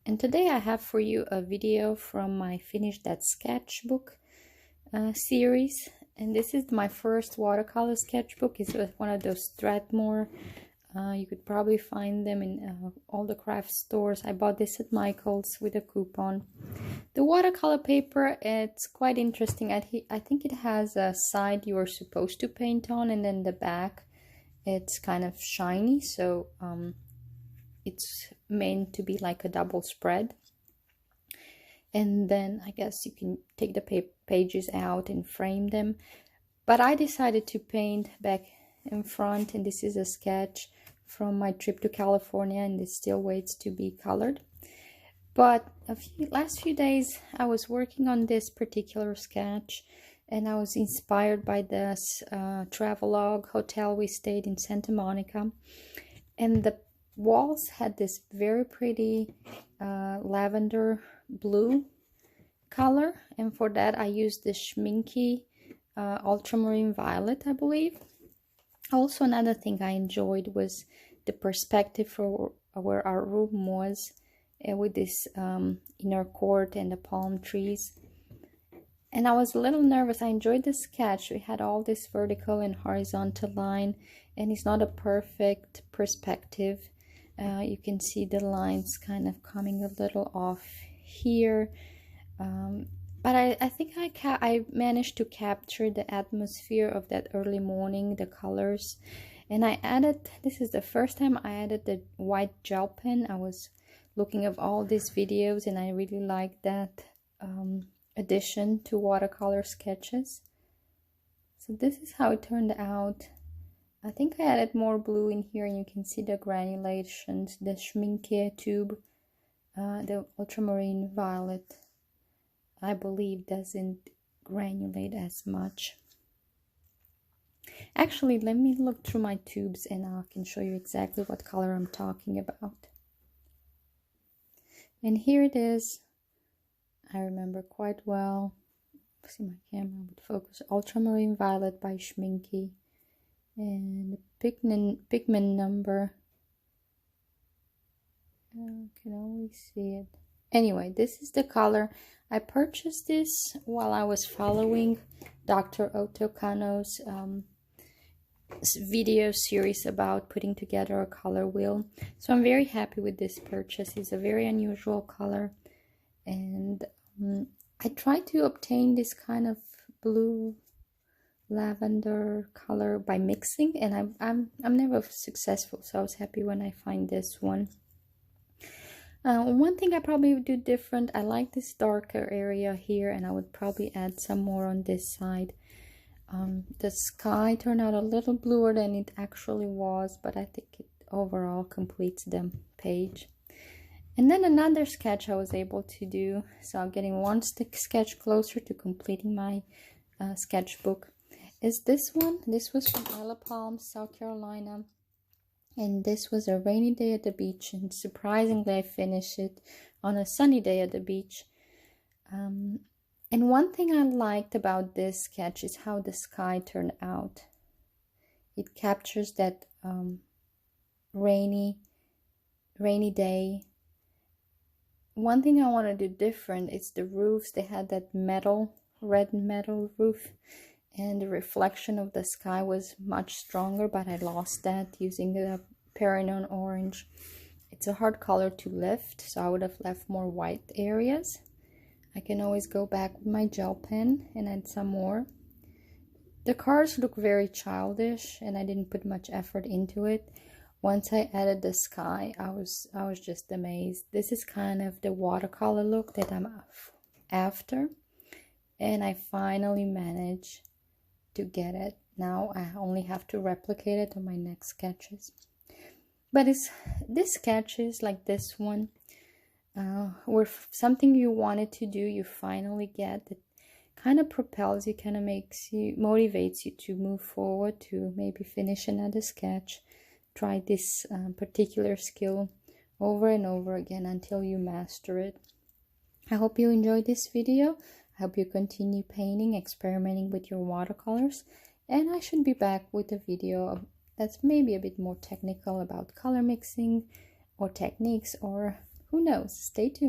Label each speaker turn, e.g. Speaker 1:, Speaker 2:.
Speaker 1: And today I have for you a video from my Finish That Sketchbook series. And this is my first watercolor sketchbook. It's one of those Strathmore. You could probably find them in all the craft stores. I bought this at Michael's with a coupon. The watercolor paper, it's quite interesting. I think it has a side you are supposed to paint on, and then the back it's kind of shiny, so it's meant to be like a double spread. And then I guess you can take the pages out and frame them, but I decided to paint back in front, and this is a sketch from my trip to California, and it still waits to be colored. But last few days I was working on this particular sketch, and I was inspired by this Travelog hotel we stayed in Santa Monica, and the walls had this very pretty lavender blue color, and for that I used the Schminke ultramarine violet, I believe. Also, another thing I enjoyed was the perspective for where our room was, with this inner court and the palm trees. And I was a little nervous. I enjoyed the sketch. We had all this vertical and horizontal line, and it's not a perfect perspective. You can see the lines kind of coming a little off here. But I think I managed to capture the atmosphere of that early morning, the colors. And I added, this is the first time I added the white gel pen. I was looking at all these videos, and I really liked that addition to watercolor sketches. So this is how it turned out. I think I added more blue in here, and you can see the granulations. The Schminke tube, the ultramarine violet, I believe doesn't granulate as much. Actually, let me look through my tubes and I can show you exactly what color I'm talking about. And here it is. I remember quite well. See, my camera would focus. Ultramarine violet by Schminke, and the pigment number, I can only see it. Anyway, this is the color. I purchased this while I was following Dr. Otto Kano's video series about putting together a color wheel. So I'm very happy with this purchase. It's a very unusual color, and I tried to obtain this kind of blue lavender color by mixing, and I'm never successful, so I was happy when I find this one. One thing I probably would do different, I like this darker area here, and I would probably add some more on this side. The sky turned out a little bluer than it actually was, but I think it overall completes the page. And then another sketch I was able to do, so I'm getting one sketch closer to completing my sketchbook, is this one. This was from Isla Palm, South Carolina, and this was a rainy day at the beach, and surprisingly I finished it on a sunny day at the beach. And one thing I liked about this sketch is how the sky turned out. It captures that rainy day. One thing I want to do different is the roofs. They had that red metal roof, and the reflection of the sky was much stronger, but I lost that using the Perignon orange. It's a hard color to lift, so I would have left more white areas. I can always go back with my gel pen and add some more. The cars look very childish, and I didn't put much effort into it. Once I added the sky, I was just amazed. This is kind of the watercolor look that I'm after, and I finally managed to get it. Now I only have to replicate it on my next sketches. But this sketches like this one, where something you wanted to do, you finally get, that kind of propels you, kind of motivates you to move forward, to maybe finish another sketch, try this particular skill over and over again until you master it. I hope you enjoyed this video. I hope you continue painting, experimenting with your watercolors, and I should be back with a video that's maybe a bit more technical about color mixing or techniques, or Who knows? Stay tuned.